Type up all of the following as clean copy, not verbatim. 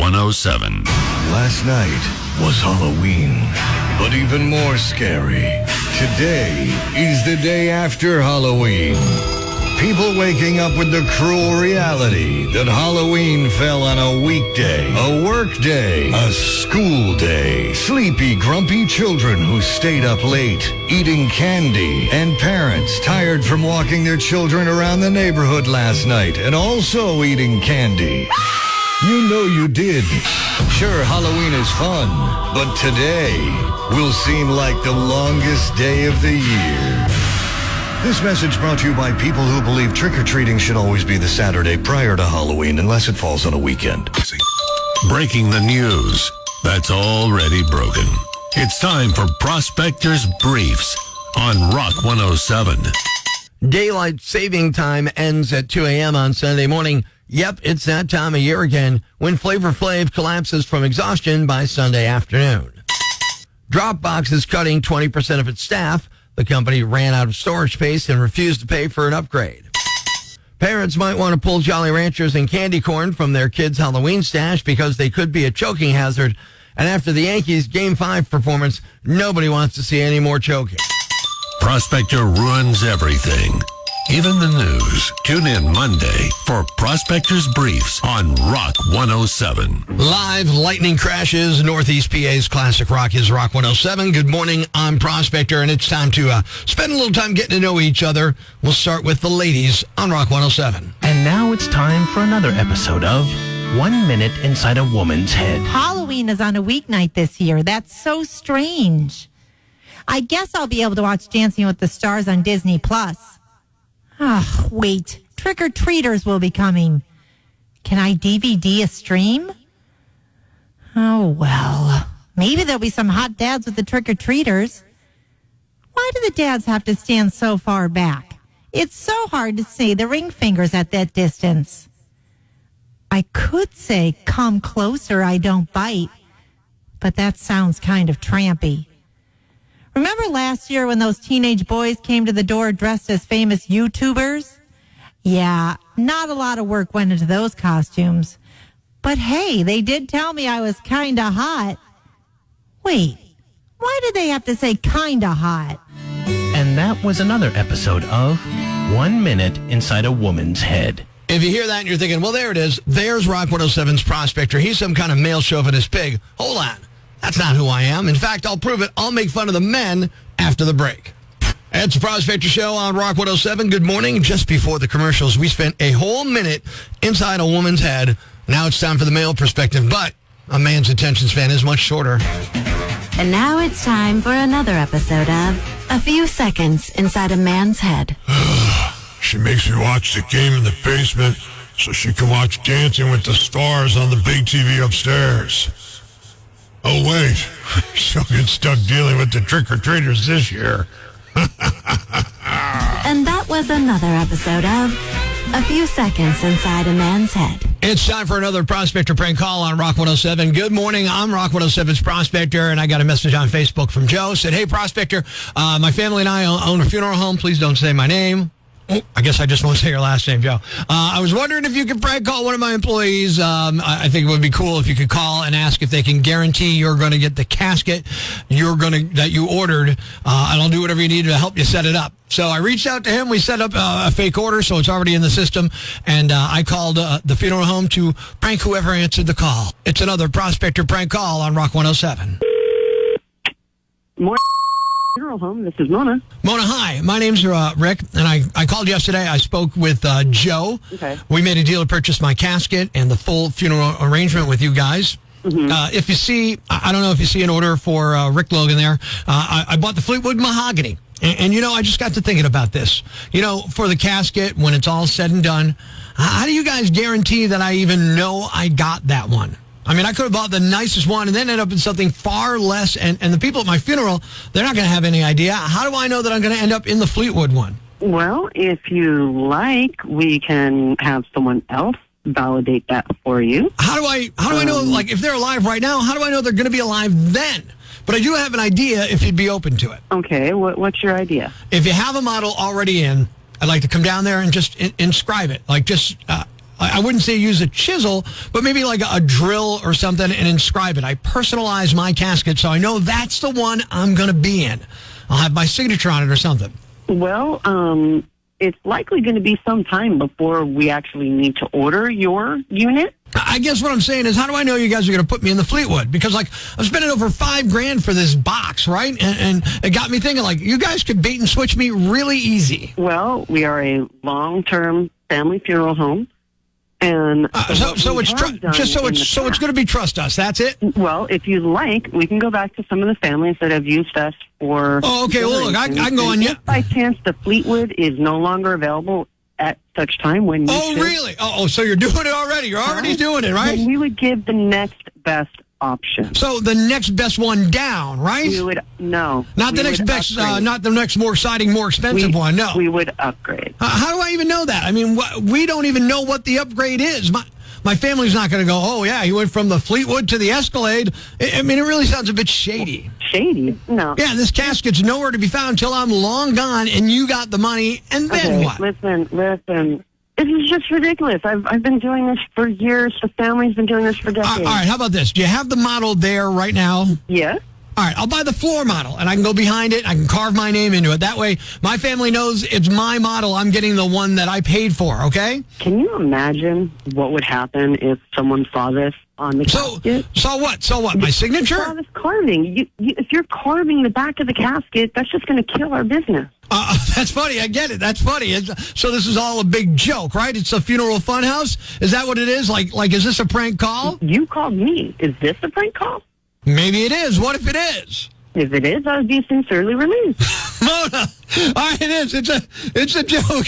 107. Last night was Halloween, but even more scary. Today is the day after Halloween. People waking up with the cruel reality that Halloween fell on a weekday, a work day, a school day. Sleepy, grumpy children who stayed up late, eating candy, and parents tired from walking their children around the neighborhood last night and also eating candy. You know you did. Sure, Halloween is fun, but today will seem like the longest day of the year. This message brought to you by people who believe trick-or-treating should always be the Saturday prior to Halloween unless it falls on a weekend. Breaking the news that's already broken. It's time for Prospector's Briefs on Rock 107. Daylight saving time ends at 2 a.m. on Sunday morning. Yep, it's that time of year again when Flavor Flav collapses from exhaustion by Sunday afternoon. Dropbox is cutting 20% of its staff. The company ran out of storage space and refused to pay for an upgrade. Parents might want to pull Jolly Ranchers and candy corn from their kids' Halloween stash because they could be a choking hazard. And after the Yankees' Game 5 performance, nobody wants to see any more choking. Prospector ruins everything, even the news. Tune in Monday for Prospector's Briefs on Rock 107. Live lightning crashes. Northeast PA's classic rock is Rock 107. Good morning. I'm Prospector, and it's time to spend a little time getting to know each other. We'll start with the ladies on Rock 107. And now it's time for another episode of 1 Minute Inside a Woman's Head. Halloween is on a weeknight this year. That's so strange. I guess I'll be able to watch Dancing with the Stars on Disney+. Ah, wait. Trick-or-treaters will be coming. Can I DVD a stream? Oh, well. Maybe there'll be some hot dads with the trick-or-treaters. Why do the dads have to stand so far back? It's so hard to see the ring fingers at that distance. I could say, come closer, I don't bite. But that sounds kind of trampy. Remember last year when those teenage boys came to the door dressed as famous YouTubers? Yeah, not a lot of work went into those costumes. But hey, they did tell me I was kinda hot. Wait, why did they have to say kinda hot? And that was another episode of 1 Minute Inside a Woman's Head. If you hear that and you're thinking, well, there it is. There's Rock 107's Prospector. He's some kind of male chauvinist pig. Hold on. That's not who I am. In fact, I'll prove it. I'll make fun of the men after the break. It's the Prospector Show on Rock 107. Good morning. Just before the commercials, we spent a whole minute inside a woman's head. Now it's time for the male perspective, but a man's attention span is much shorter. And now it's time for another episode of A Few Seconds Inside a Man's Head. She makes me watch the game in the basement so she can watch Dancing with the Stars on the big TV upstairs. Oh, wait. She'll get stuck dealing with the trick-or-treaters this year. And that was another episode of A Few Seconds Inside a Man's Head. It's time for another Prospector prank call on Rock 107. Good morning. I'm Rock 107's Prospector, and I got a message on Facebook from Joe. Said, hey, Prospector, my family and I own a funeral home. Please don't say my name. Oh, I guess I just won't say your last name, Joe. I was wondering if you could prank call one of my employees. I think it would be cool if you could call and ask if they can guarantee you're going to get the casket that you ordered, and I'll do whatever you need to help you set it up. So I reached out to him. We set up a fake order, so it's already in the system, and I called the funeral home to prank whoever answered the call. It's another Prospector prank call on Rock 107. More funeral home. This is Mona. Mona, hi. My name's Rick, and I called yesterday. I spoke with Joe. Okay. We made a deal to purchase my casket and the full funeral arrangement with you guys. Mm-hmm. If you see, I don't know if you see an order for Rick Logan there. I bought the Fleetwood mahogany. And, I just got to thinking about this. For the casket, when it's all said and done, how do you guys guarantee that I even know I got that one? I mean, I could have bought the nicest one and then end up in something far less. And the people at my funeral, they're not going to have any idea. How do I know that I'm going to end up in the Fleetwood one? Well, if you like, we can have someone else validate that for you. How do I know, like, if they're alive right now, how do I know they're going to be alive then? But I do have an idea if you'd be open to it. Okay, what's your idea? If you have a model already in, I'd like to come down there and just inscribe it. Like, just I wouldn't say use a chisel, but maybe like a drill or something and inscribe it. I personalize my casket so I know that's the one I'm going to be in. I'll have my signature on it or something. Well, it's likely going to be some time before we actually need to order your unit. I guess what I'm saying is, how do I know you guys are going to put me in the Fleetwood? Because, like, I'm spending over $5,000 for this box, right? And it got me thinking, like, you guys could bait and switch me really easy. Well, we are a long-term family funeral home. And so it's going to be trust us. That's it. Well, if you'd like, we can go back to some of the families that have used us for. Oh, okay. Well, look, I can go on. If by chance the Fleetwood is no longer available at such time when you. Oh, really? Oh, so you're doing it already? You're already doing it, right? Then we would give the next best option. So the next best one down, right? We would not the next best, not the next more exciting, more expensive one. No, we would upgrade. How do I even know that? I mean, we don't even know what the upgrade is. My family's not going to go, oh yeah, he went from the Fleetwood to the Escalade. I mean, it really sounds a bit shady. Shady? No. Yeah, this casket's nowhere to be found until I'm long gone, and you got the money, and then what? Listen. This is just ridiculous. I've been doing this for years. The family's been doing this for decades. All right, how about this? Do you have the model there right now? Yes. All right, I'll buy the floor model, and I can go behind it. I can carve my name into it. That way, my family knows it's my model. I'm getting the one that I paid for, okay? Can you imagine what would happen if someone saw this on the casket? So what? My signature? Saw this carving. If you're carving the back of the casket, that's just going to kill our business. That's funny. I get it. That's funny. So this is all a big joke, right? It's a funeral funhouse? Is that what it is? Like, is this a prank call? You called me. Is this a prank call? Maybe it is. What if it is? If it is, I would be sincerely relieved. Mona, all right, it is. It's a joke.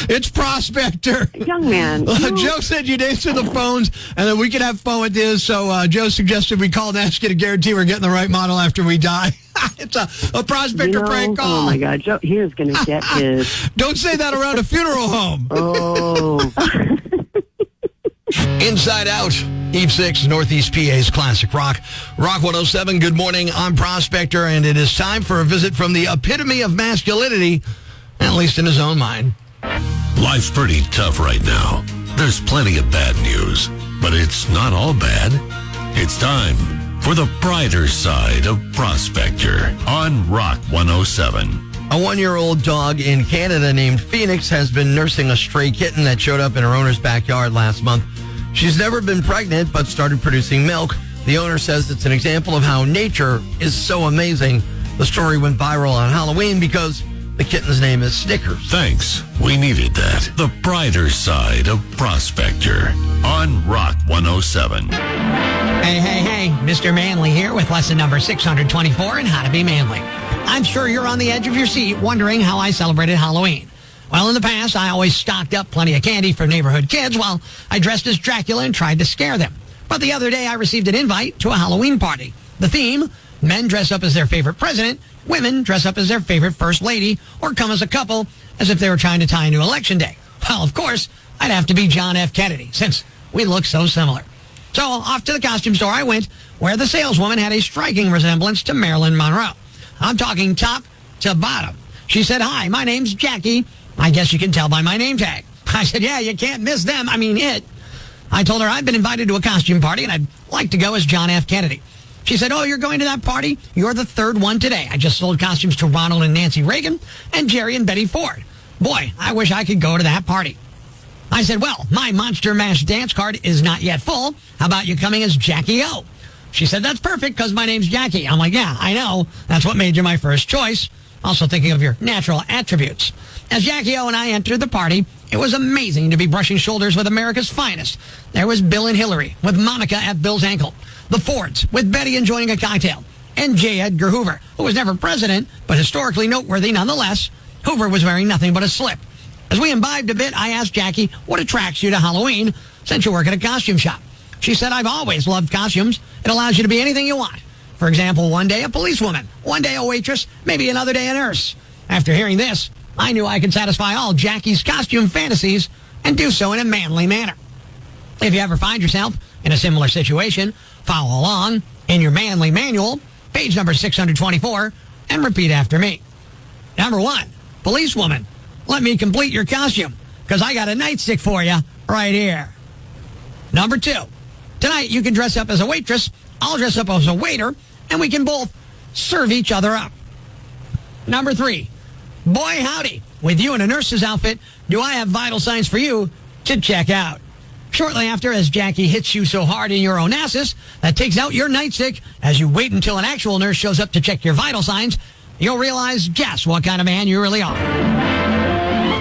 It's Prospector. Young man. Joe said you'd answer the phones and then we could have fun with this. So Joe suggested we call and ask you to guarantee we're getting the right model after we die. It's a Prospector prank call. Oh, my God. Joe, he is going to get his. Don't say that around a funeral home. Oh. Inside Out, Eve 6, Northeast PA's Classic Rock. Rock 107, good morning. I'm Prospector, and it is time for a visit from the epitome of masculinity, at least in his own mind. Life's pretty tough right now. There's plenty of bad news, but it's not all bad. It's time for the brighter side of Prospector on Rock 107. A 1-year-old dog in Canada named Phoenix has been nursing a stray kitten that showed up in her owner's backyard last month. She's never been pregnant, but started producing milk. The owner says it's an example of how nature is so amazing. The story went viral on Halloween because the kitten's name is Snickers. Thanks. We needed that. The brighter side of Prospector on Rock 107. Hey, Mr. Manley here with lesson number 624 in How to Be Manly. I'm sure you're on the edge of your seat wondering how I celebrated Halloween. Well, in the past, I always stocked up plenty of candy for neighborhood kids while I dressed as Dracula and tried to scare them. But the other day, I received an invite to a Halloween party. The theme, men dress up as their favorite president, women dress up as their favorite first lady, or come as a couple as if they were trying to tie into Election Day. Well, of course, I'd have to be John F. Kennedy, since we look so similar. So off to the costume store I went, where the saleswoman had a striking resemblance to Marilyn Monroe. I'm talking top to bottom. She said, "Hi, my name's Jackie. I guess you can tell by my name tag." I said, "Yeah, you can't miss them. I mean, it." I told her I'd been invited to a costume party and I'd like to go as John F. Kennedy. She said, "Oh, you're going to that party? You're the third one today. I just sold costumes to Ronald and Nancy Reagan and Jerry and Betty Ford. Boy, I wish I could go to that party." I said, "Well, my Monster Mash dance card is not yet full. How about you coming as Jackie O?" She said, "That's perfect because my name's Jackie." I'm like, "Yeah, I know. That's what made you my first choice." Also thinking of your natural attributes. As Jackie O and I entered the party, it was amazing to be brushing shoulders with America's finest. There was Bill and Hillary, with Monica at Bill's ankle. The Fords, with Betty enjoying a cocktail. And J. Edgar Hoover, who was never president, but historically noteworthy nonetheless. Hoover was wearing nothing but a slip. As we imbibed a bit, I asked Jackie, what attracts you to Halloween since you work at a costume shop? She said, "I've always loved costumes. It allows you to be anything you want. For example, one day a policewoman, one day a waitress, maybe another day a nurse." After hearing this, I knew I could satisfy all Jackie's costume fantasies and do so in a manly manner. If you ever find yourself in a similar situation, follow along in your manly manual, page number 624, and repeat after me. Number 1, policewoman, let me complete your costume, because I got a nightstick for you right here. Number 2, tonight you can dress up as a waitress, I'll dress up as a waiter, and we can both serve each other up. Number 3, boy howdy, with you in a nurse's outfit, do I have vital signs for you to check out. Shortly after, as Jackie hits you so hard in your Onassis that takes out your nightstick, as you wait until an actual nurse shows up to check your vital signs, you'll realize just what kind of man you really are.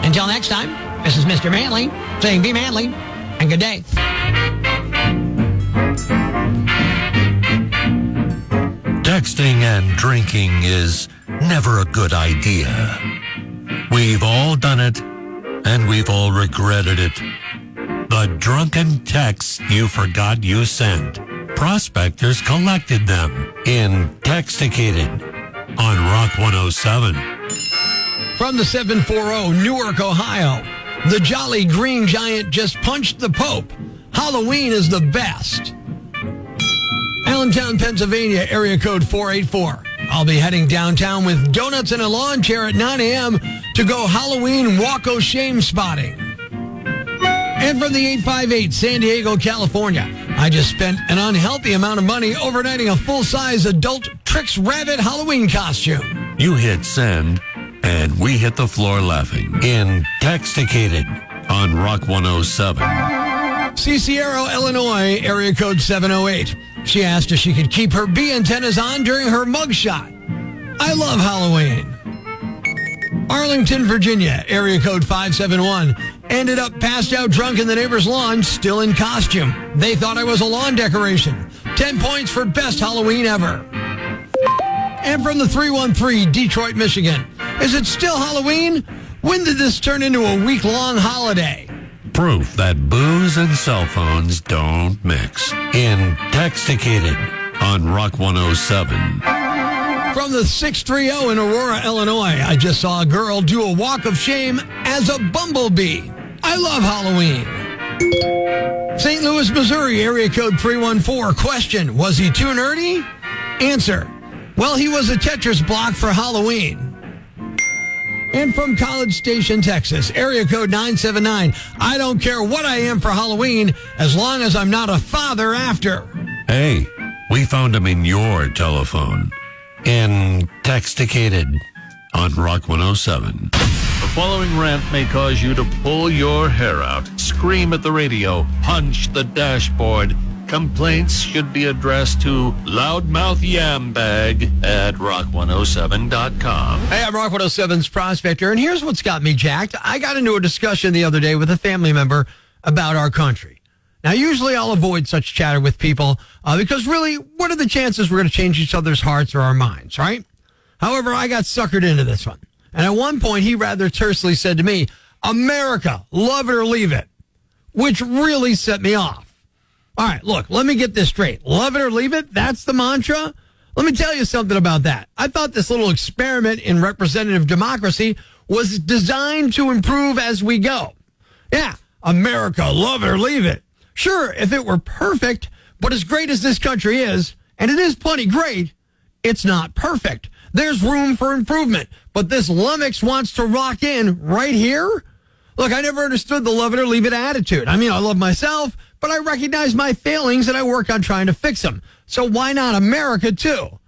Until next time, this is Mr. Manly saying be manly and good day. Texting and drinking is never a good idea. We've all done it, and we've all regretted it. The drunken texts you forgot you sent. Prospectors collected them in Texticated on Rock 107. From the 740 Newark, Ohio, the Jolly Green Giant just punched the Pope. Halloween is the best. Allentown, Pennsylvania, area code 484. I'll be heading downtown with donuts and a lawn chair at 9 a.m. to go Halloween walk o' shame spotting. And from the 858, San Diego, California, I just spent an unhealthy amount of money overnighting a full-size adult Trix Rabbit Halloween costume. You hit send, and we hit the floor laughing in Texticated on Rock 107. Cicero, Illinois, area code 708. She asked if she could keep her bee antennas on during her mugshot. I love Halloween. Arlington, Virginia, area code 571. Ended up passed out drunk in the neighbor's lawn, still in costume. They thought I was a lawn decoration. 10 points for best Halloween ever. And from the 313, Detroit, Michigan. Is it still Halloween? When did this turn into a week-long holiday? Proof that booze and cell phones don't mix in Texticated on Rock 107. From the 630 in Aurora, Illinois, I just saw a girl do a walk of shame as a bumblebee. I love Halloween. St. Louis, Missouri, area code 314. Question, was he too nerdy? Answer, well, he was a Tetris block for Halloween. And from College Station, Texas, area code 979. I don't care what I am for Halloween as long as I'm not a father after. Hey, we found him in your telephone in Texticated on Rock 107. The following rant may cause you to pull your hair out, scream at the radio, punch the dashboard. Complaints should be addressed to loudmouthyambag at rock107.com. Hey, I'm Rock 107's Prospector, and here's what's got me jacked. I got into a discussion the other day with a family member about our country. Now, usually I'll avoid such chatter with people because really, what are the chances we're going to change each other's hearts or our minds, right? However, I got suckered into this one. And at one point, he rather tersely said to me, America, love it or leave it, which really set me off. All right, look, let me get this straight. Love it or leave it? That's the mantra? Let me tell you something about that. I thought this little experiment in representative democracy was designed to improve as we go. Yeah, America, love it or leave it. Sure, if it were perfect, but as great as this country is, and it is plenty great, it's not perfect. There's room for improvement. But this lummox wants to rock in right here? Look, I never understood the love it or leave it attitude. I mean, I love myself, but I recognize my failings and I work on trying to fix them. So why not America, too?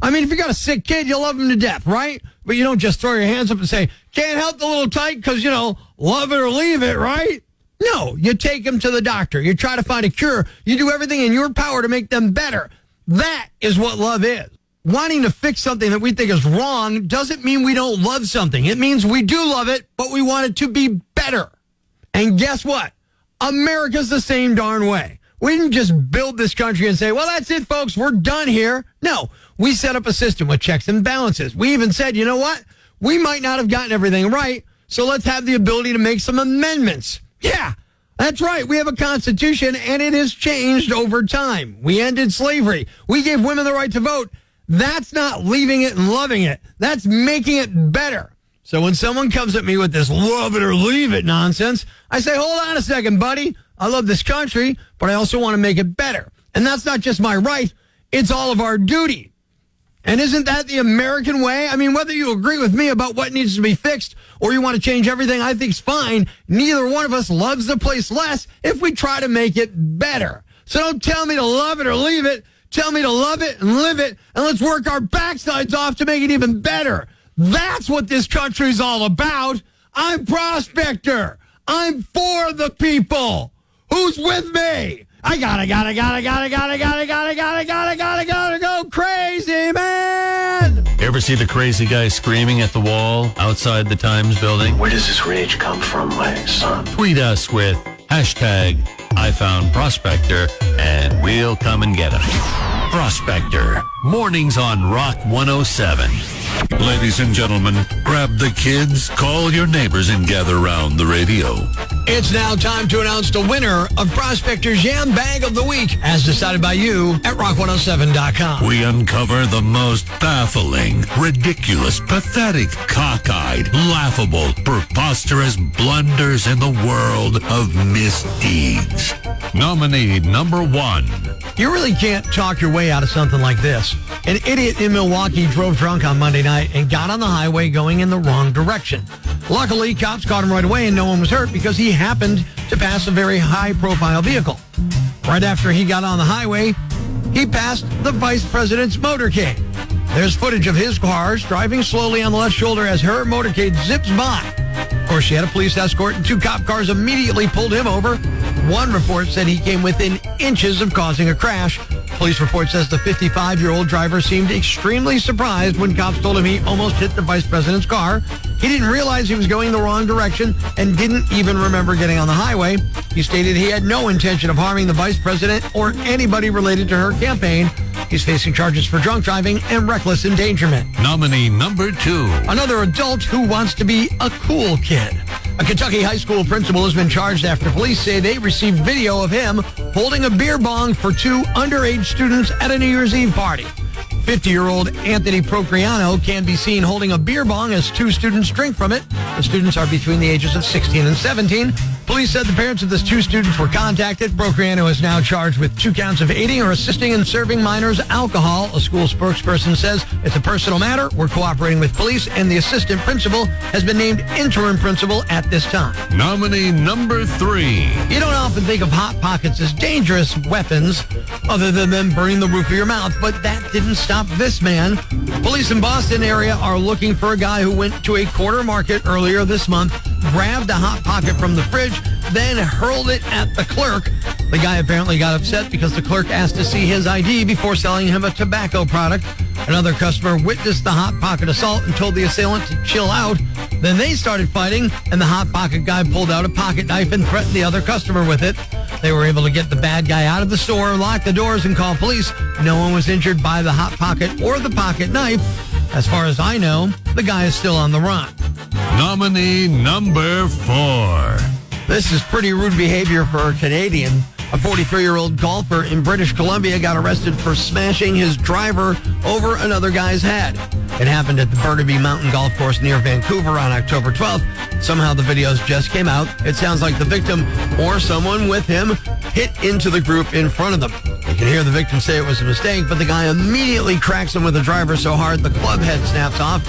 I mean, if you got a sick kid, you love him to death, right? But you don't just throw your hands up and say, can't help the little tyke because, love it or leave it, right? No, you take them to the doctor. You try to find a cure. You do everything in your power to make them better. That is what love is. Wanting to fix something that we think is wrong doesn't mean we don't love something. It means we do love it, but we want it to be better. And guess what? America's the same darn way. We didn't just build this country and say, well, that's it, folks. We're done here. No, we set up a system with checks and balances. We even said, you know what? We might not have gotten everything right, so let's have the ability to make some amendments. Yeah, that's right. We have a constitution, and it has changed over time. We ended slavery. We gave women the right to vote. That's not leaving it and loving it. That's making it better. So when someone comes at me with this love it or leave it nonsense, I say, hold on a second, buddy. I love this country, but I also want to make it better. And that's not just my right. It's all of our duty. And isn't that the American way? I mean, whether you agree with me about what needs to be fixed or you want to change everything, I think's fine. Neither one of us loves the place less if we try to make it better. So don't tell me to love it or leave it. Tell me to love it and live it, and let's work our backsides off to make it even better. That's what this country's all about. I'm Prospector. I'm for the people. Who's with me? I gotta go crazy, man! Ever see the crazy guy screaming at the wall outside the Times building? Where does this rage come from, my son? Tweet us with hashtag I found Prospector, and we'll come and get him. Prospector, mornings on Rock 107. Ladies and gentlemen, grab the kids, call your neighbors, and gather around the radio. It's now time to announce the winner of Prospector's Yam Bag of the Week, as decided by you at rock107.com. We uncover the most baffling, ridiculous, pathetic, cockeyed, laughable, preposterous blunders in the world of misdeeds. Nominee number 1. You really can't talk your way out of something like this. An idiot in Milwaukee drove drunk on Monday night and got on the highway going in the wrong direction. Luckily, cops caught him right away and no one was hurt because he happened to pass a very high-profile vehicle. Right after he got on the highway, he passed the vice president's motorcade. There's footage of his car driving slowly on the left shoulder as her motorcade zips by. Of course, she had a police escort and 2 cop cars immediately pulled him over. One report said he came within inches of causing a crash. Police report says the 55-year-old driver seemed extremely surprised when cops told him he almost hit the vice president's car. He didn't realize he was going the wrong direction and didn't even remember getting on the highway. He stated he had no intention of harming the vice president or anybody related to her campaign. He's facing charges for drunk driving and reckless endangerment. Nominee number 2. Another adult who wants to be a cool kid. A Kentucky high school principal has been charged after police say they received video of him holding a beer bong for 2 underage students at a New Year's Eve party. 50-year-old Anthony Procriano can be seen holding a beer bong as 2 students drink from it. The students are between the ages of 16 and 17. Police said the parents of the 2 students were contacted. Procriano is now charged with 2 counts of aiding or assisting in serving minors alcohol. A school spokesperson says it's a personal matter. We're cooperating with police, and the assistant principal has been named interim principal at this time. Nominee number 3. You don't often think of Hot Pockets as dangerous weapons other than them burning the roof of your mouth, but that didn't stop this man. Police in Boston area are looking for a guy who went to a quarter market earlier this month, grabbed a Hot Pocket from the fridge, then hurled it at the clerk. The guy apparently got upset because the clerk asked to see his ID before selling him a tobacco product. Another customer witnessed the Hot Pocket assault and told the assailant to chill out. Then they started fighting, and the Hot Pocket guy pulled out a pocket knife and threatened the other customer with it. They were able to get the bad guy out of the store, lock the doors, and call police. No one was injured by the Hot Pocket or the pocket knife. As far as I know, the guy is still on the run. Nominee number 4. This is pretty rude behavior for a Canadian. A 43-year-old golfer in British Columbia got arrested for smashing his driver over another guy's head. It happened at the Burnaby Mountain Golf Course near Vancouver on October 12th. Somehow the videos just came out. It sounds like the victim or someone with him hit into the group in front of them. You can hear the victim say it was a mistake, but the guy immediately cracks him with the driver so hard the club head snaps off.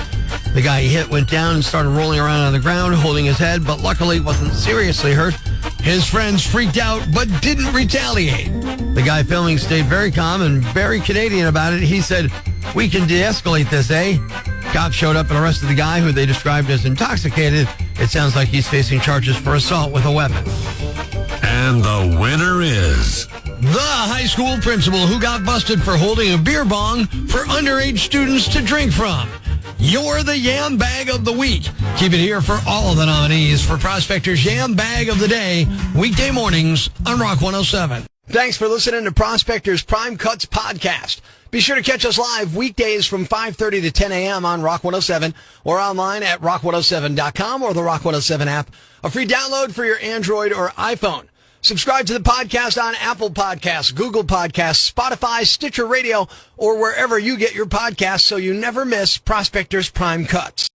The guy he hit went down and started rolling around on the ground, holding his head, but luckily wasn't seriously hurt. His friends freaked out but didn't retaliate. The guy filming stayed very calm and very Canadian about it. He said, "We can de-escalate this, eh?" Cops showed up and arrested the guy, who they described as intoxicated. It sounds like he's facing charges for assault with a weapon. And the winner is the high school principal who got busted for holding a beer bong for underage students to drink from. You're the Yam Bag of the Week. Keep it here for all of the nominees for Prospector's Yam Bag of the Day, weekday mornings on Rock 107. Thanks for listening to Prospector's Prime Cuts podcast. Be sure to catch us live weekdays from 5:30 to 10 a.m. on Rock 107 or online at rock107.com or the Rock 107 app. A free download for your Android or iPhone. Subscribe to the podcast on Apple Podcasts, Google Podcasts, Spotify, Stitcher Radio, or wherever you get your podcasts so you never miss Prospector's Prime Cuts.